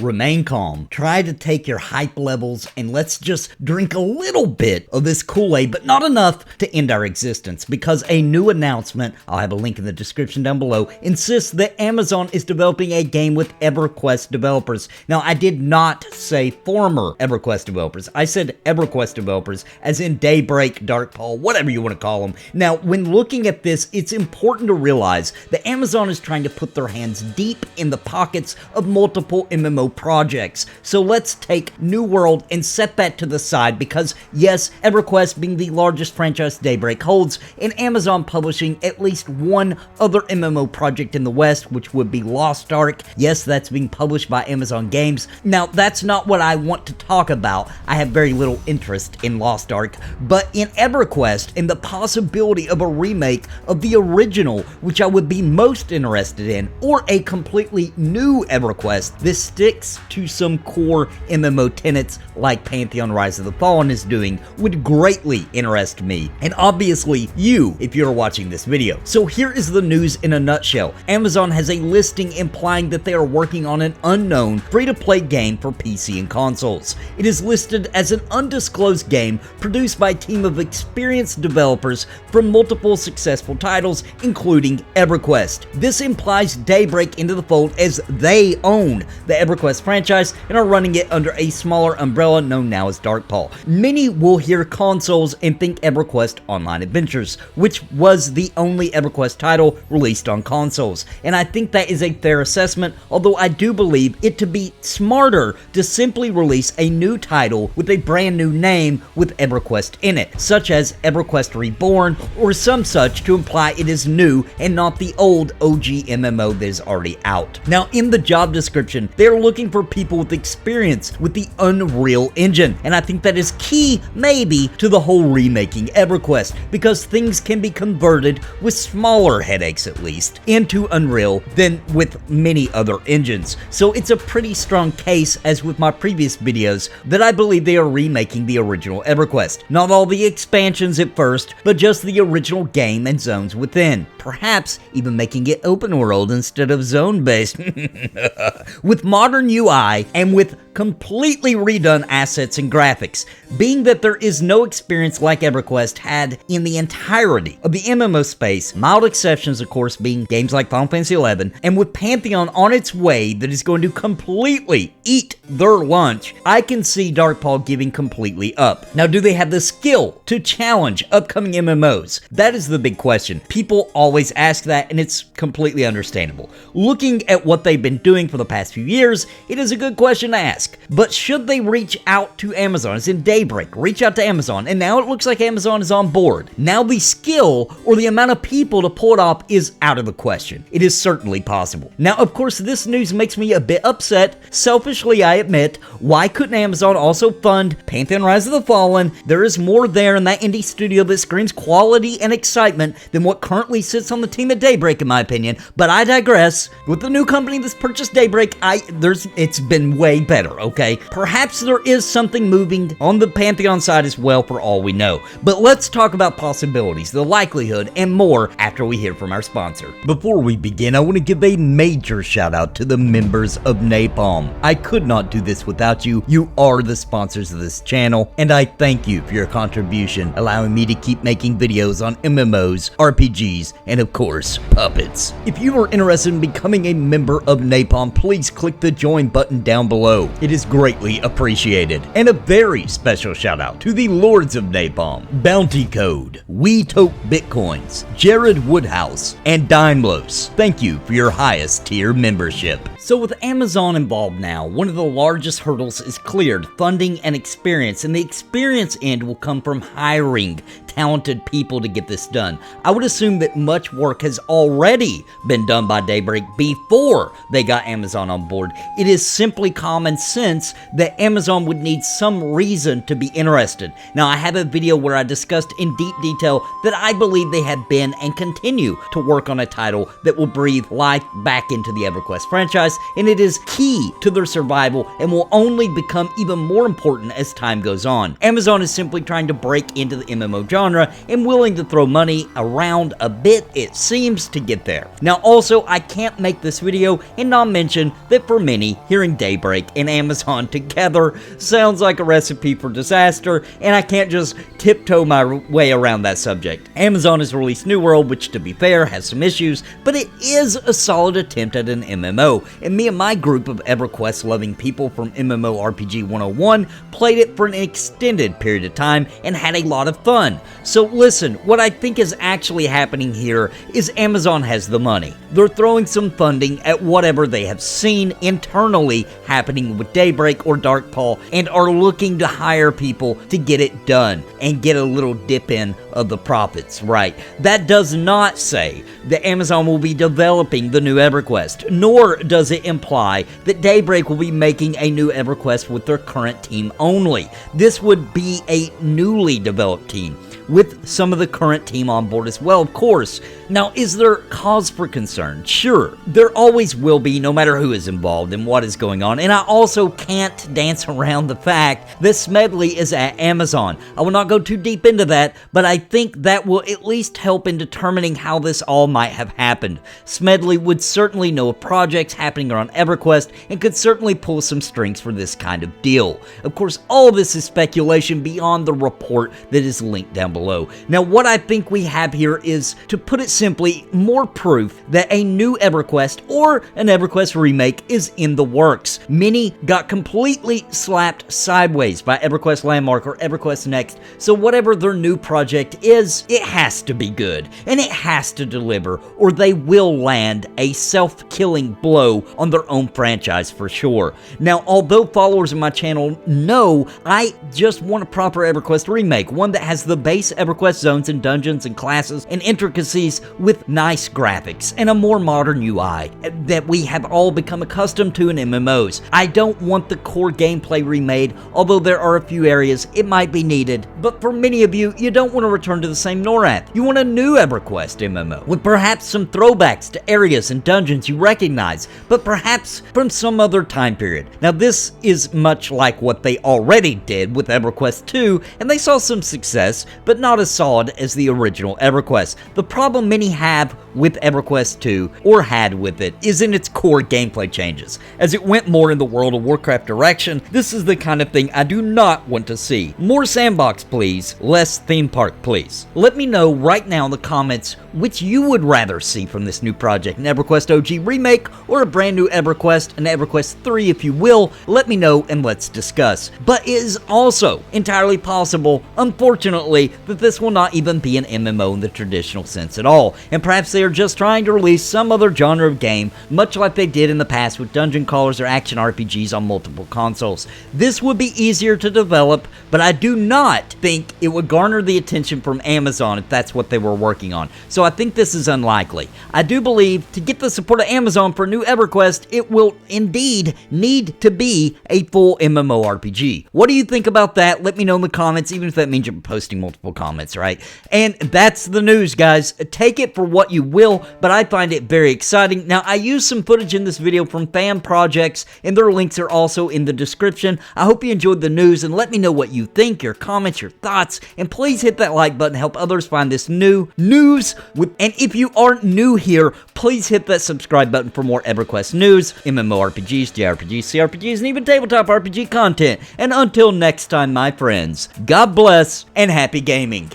remain calm, try to take your hype levels, and let's just drink a little bit of this Kool-Aid, but not enough to end our existence, because a new announcement, I'll have a link in the description down below, insists that Amazon is developing a game with EverQuest developers. Now, I did not say former EverQuest developers. I said EverQuest developers, as in Daybreak, Darkpaw, whatever you want to call them. Now, when looking at this, it's important to realize that Amazon is trying to put their hands deep in the pockets of multiple MMO projects. So let's take New World and set that to the side, because yes, EverQuest being the largest franchise Daybreak holds, and Amazon publishing at least one other MMO project in the West, which would be Lost Ark. Yes, that's being published by Amazon Games. Now, that's not what I want to talk about. I have very little interest in Lost Ark, but in EverQuest and the possibility of a remake of the original, which I would be most interested in, or a completely new EverQuest, this sticks to some core MMO tenets like Pantheon Rise of the Fallen is doing, would greatly interest me, and obviously you if you're watching this video. So here is the news in a nutshell. Amazon has a listing implying that they are working on an unknown free-to-play game for PC and consoles. It is listed as an undisclosed game produced by a team of experienced developers from multiple successful titles, including EverQuest. This implies Daybreak into the fold, as they own the EverQuest franchise and are running it under a smaller umbrella known now as Darkpaw. Many will hear consoles and think EverQuest Online Adventures, which was the only EverQuest title released on consoles, and I think that is a fair assessment, although I do believe it to be smarter to simply release a new title with a brand new name with EverQuest in it, such as EverQuest Reborn or some such, to imply it is new and not the old OG MMO that is already out. Now, in the job description, they're looking for people with experience with the Unreal Engine, and I think that is key, maybe, to the whole remaking EverQuest, because things can be converted with smaller headaches, at least, into Unreal than with many other engines. So it's a pretty strong case, as with my previous videos, that I believe they are remaking the original EverQuest. Not all the expansions at first, but just the original game and zones within. Perhaps even making it open world instead of zone-based. With modern UI and with completely redone assets and graphics, being that there is no experience like EverQuest had in the entirety of the MMO space, mild exceptions of course being games like Final Fantasy XI, and with Pantheon on its way that is going to completely eat their lunch, I can see Darkpaw giving completely up. Now, do they have the skill to challenge upcoming MMOs? That is the big question. People always ask that, and it's completely understandable. Looking at what they've been doing for the past few years, it is a good question to ask. But should they reach out to Amazon, as in Daybreak, reach out to Amazon, and now it looks like Amazon is on board. Now the skill or the amount of people to pull it off is out of the question. It is certainly possible. Now, of course, this news makes me a bit upset. Selfishly, I admit. Why couldn't Amazon also fund Pantheon Rise of the Fallen? There is more there in that indie studio that screams quality and excitement than what currently sits on the team at Daybreak, in my opinion. But I digress. With the new company that's purchased Daybreak, it's been way better, okay? Perhaps there is something moving on the Pantheon side as well, for all we know. But let's talk about possibilities, the likelihood, and more after we hear from our sponsor. Before we begin, I want to give a major shout out to the members of Napalm. I could not do this without you. You are the sponsors of this channel, and I thank you for your contribution, allowing me to keep making videos on MMOs, RPGs, and of course, puppets. If you are interested in becoming a member of Napalm, please click the join button down below. It is greatly appreciated. And a very special shout out to the Lords of Napalm, Bounty Code, We Tote Bitcoins, Jared Woodhouse, and Daimlos. Thank you for your highest tier membership. So with Amazon involved now, one of the largest hurdles is cleared: funding and experience, and the experience end will come from hiring talented people to get this done. I would assume that much work has already been done by Daybreak before they got Amazon on board. It is simply common sense that Amazon would need some reason to be interested. Now, I have a video where I discussed in deep detail that I believe they have been and continue to work on a title that will breathe life back into the EverQuest franchise, and it is key to their survival and will only become even more important as time goes on. Amazon is simply trying to break into the MMO genre and willing to throw money around a bit, it seems, to get there. Now, also, I can't make this video and not mention that for many, hearing Daybreak and Amazon together sounds like a recipe for disaster, and I can't just tiptoe my way around that subject. Amazon has released New World, which, to be fair, has some issues, but it is a solid attempt at an MMO, and me and my group of EverQuest-loving people from MMORPG 101 played it for an extended period of time and had a lot of fun. So listen, what I think is actually happening here is Amazon has the money. They're throwing some funding at whatever they have seen internally happening with Daybreak or Darkpaw and are looking to hire people to get it done and get a little dip in of the profits, right? That does not say that Amazon will be developing the new EverQuest, nor does it imply that Daybreak will be making a new EverQuest with their current team only. This would be a newly developed team, with some of the current team on board as well, of course. Now, is there cause for concern? Sure, there always will be, no matter who is involved and what is going on, and I also can't dance around the fact that Smedley is at Amazon. I will not go too deep into that, but I think that will at least help in determining how this all might have happened. Smedley would certainly know of projects happening around EverQuest and could certainly pull some strings for this kind of deal. Of course, all of this is speculation beyond the report that is linked down below. Now, what I think we have here is, to put it simply, more proof that a new EverQuest or an EverQuest remake is in the works. Many got completely slapped sideways by EverQuest Landmark or EverQuest Next, so whatever their new project is, it has to be good, and it has to deliver, or they will land a self-killing blow on their own franchise for sure. Now, although followers of my channel know I just want a proper EverQuest remake, one that has the base EverQuest zones and dungeons and classes and intricacies with nice graphics and a more modern UI that we have all become accustomed to in MMOs. I don't want the core gameplay remade, although there are a few areas it might be needed, but for many of you, you don't want to return to the same Norath. You want a new EverQuest MMO, with perhaps some throwbacks to areas and dungeons you recognize, but perhaps from some other time period. Now, this is much like what they already did with EverQuest 2, and they saw some success, but not as solid as the original EverQuest. The problem many have with EverQuest 2, or had with it, is in its core gameplay changes. As it went more in the World of Warcraft direction, this is the kind of thing I do not want to see. More sandbox, please. Less theme park, please. Let me know right now in the comments which you would rather see from this new project, an EverQuest OG remake or a brand new EverQuest, an EverQuest 3 if you will. Let me know and let's discuss. But it is also entirely possible, unfortunately, that this will not even be an MMO in the traditional sense at all, and perhaps they are just trying to release some other genre of game, much like they did in the past with dungeon crawlers or action RPGs on multiple consoles. This would be easier to develop, but I do not think it would garner the attention from Amazon if that's what they were working on, so I think this is unlikely. I do believe to get the support of Amazon for a new EverQuest, it will indeed need to be a full MMORPG. What do you think about that? Let me know in the comments, even if that means you're posting multiple comments, right? And that's the news, guys. Take it for what you will, but I find it very exciting. Now, I used some footage in this video from fan projects, and their links are also in the description. I hope you enjoyed the news, and let me know what you think, your comments, your thoughts, and please hit that like button, help others find this new news. And if you aren't new here, please hit that subscribe button for more EverQuest news, MMORPGs, JRPGs, CRPGs, and even tabletop RPG content. And until next time, my friends, God bless and happy gaming.